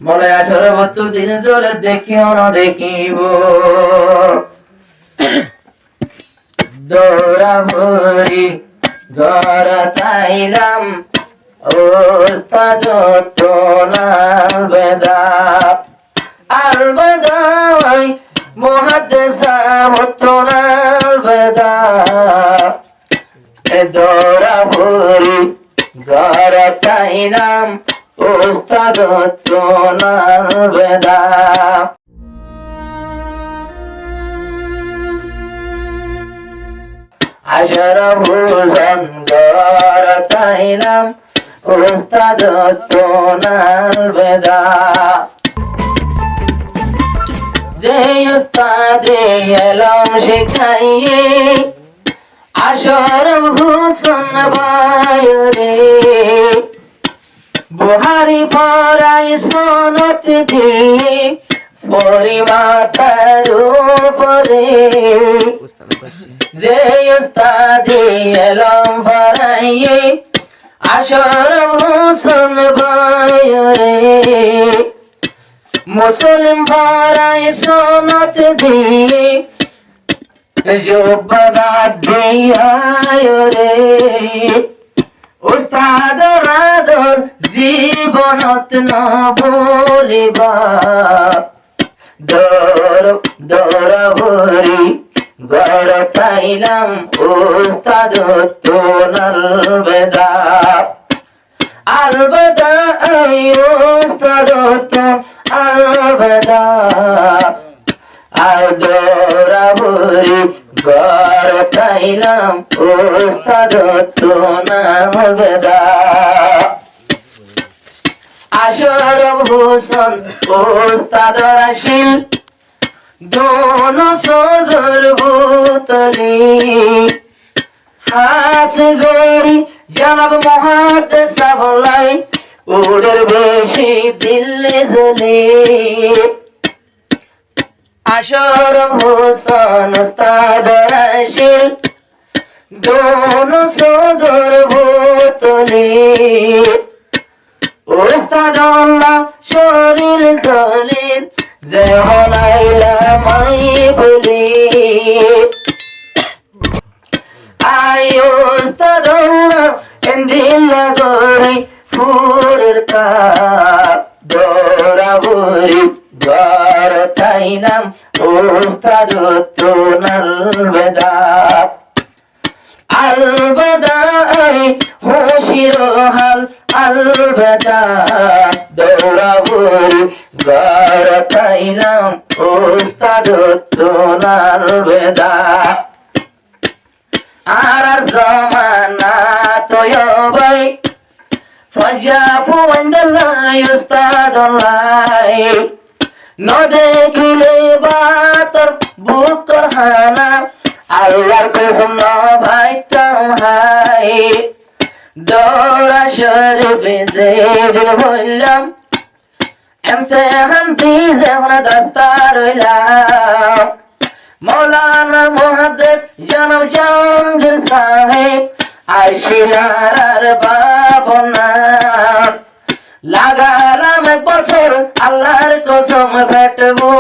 বলে 18 দিন জোরে দেখিও না দেখিব দৌড়া ভরি ঘর তাইলাম ওস্তাদ তোনাল বেদা আলবেদাই মুহাদ্দিসা তোনাল বেদা দৌড়া ভরি ঘর তাইলাম ওস্তাদ তোনাল বেদা আশারা ভূষণ ঘর তাইলাম ওস্তাদ তোনাল বেদা যে ওস্তাদে এলম শিখাইয়ে আশারা ভূষণ ভাইরে বুহারি পড়াই সনত দিয়ে পরিমাতার উপরে যে উস্তাদে এলম পড়াইয়ে আসর হোসেন ভাইরে মুসলিম পড়াই সনত দিয়ে জবানাত দিয়া রে উস্তাদ রাদর জীবনত ন ভুলিবা দর ভরি ঘর পাইলাম উস্তাদ তোনাল বেদা আলবেদা উস্তাদ আলবেদা দরা ভরি ঘর পাইলাম উস্তাদ তোনাল বেদা আশর ভূষণ উস্তাদ রাশিল दोनों सगर भूतली हास गरी जनाब मुहाद्दिस बलाई उड़र बेशी दिल जले आशर हुसैन उस्ताद राशिद दोनों सगर भूतली उस्ताद अल्लाह शरीर जलील जहनाइला माई भुली आयो उस्तादल्ला एंदिला गोरी फूरेर का दौरा भरी घर ताइलाम उस्ताद তোনাল বেদা আলবেদা হুশির হাল আলবেদা দৌড়া ভরি ঘর পাইলাম উস্তাদ তোনাল বেদা আর জমানা তয়বাই ফজাফু ইনদাল্লাহ উস্তাদুল্লাহ নদেখিলে বাতর বুকর হানা আল্লাহর কসম না ভাইতাম হাই দৌড়া শরীফে যেদিন বললাম ইমতিহান দিলে না দস্তার হইলাম মৌলানা মুহাদ্দিস জনাব জাহাঙ্গীর সাহেব আইশিলার বাপনা লাগালাম এক বছর আল্লাহর কসম ফেটবো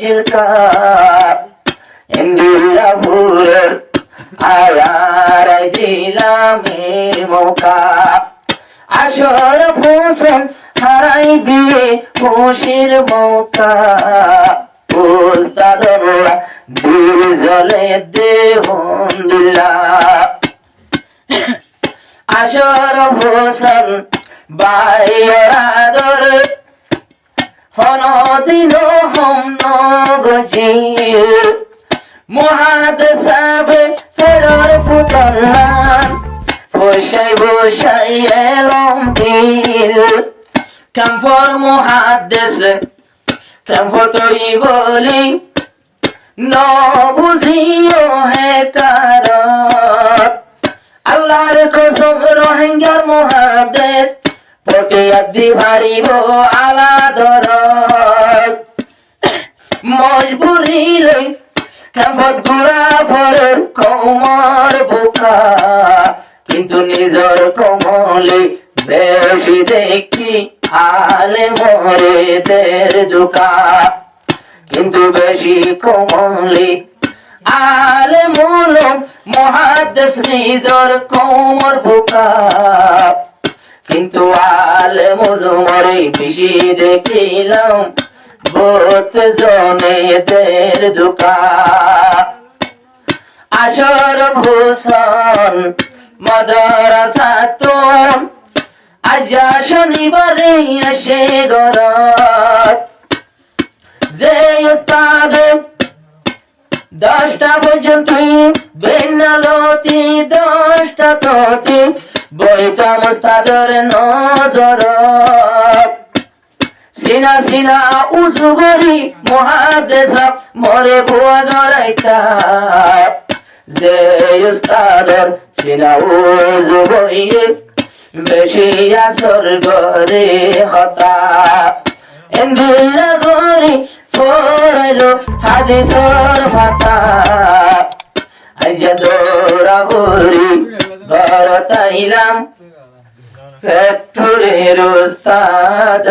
জিলকা ইন্দিলাপুরের আয়ার দিলাম মৌকা আশর হোসেন হারাই দিয়ে খুশির মৌকা উস্তাদুল্লাহ দিল জলে দেহন দিল্লাহ আশর হোসেন বাইর আদর হনদিন হম নগজির মুহাদ্দিস ফেরর ফুতল্লান বসাই বসাই এলম দিল কামফর মুহাদ্দিস কামফর তরি বলি ন বুঝিও হে কারত আল্লাহর কসম রোহিঙ্গার মুহাদ্দিস পটিয়া দিভারিব আলা দরদ মজবুরি কামফর গোরা ফরের কৌমার বুকা কিন্তু নিজর কমলে বেশি দেখি আলে মরে দের দুকা কিন্তু বেশি কমলে আলে মুলুম মুহাদ্দিস নিজর কোমর বুকা কিন্তু আলে মুলুমরে বেশি দেখিলাম বহুত জনে দের দুকা আশরফ হোসেন মাদ্রাসাতুন আজ শনিবারে আসে ঘরত যে উস্তাদ 10টা পর্যন্ত বেনালতি 10টা ততি বইটা মুস্তাদের নজর সিনা সিনা উঁচু করি মুহাদ্দিস মরে ভুয়া গড়াইতা যে উস্তাদের সিনা উঁচু হইয়ে বেশি আসর গরে হতা এন্দিলা গরি ফরাইলো হাদিসর মাতা আইয়া দৌড়া গরি ঘরতাইলাম ফ্যাক্টরির উস্তাদ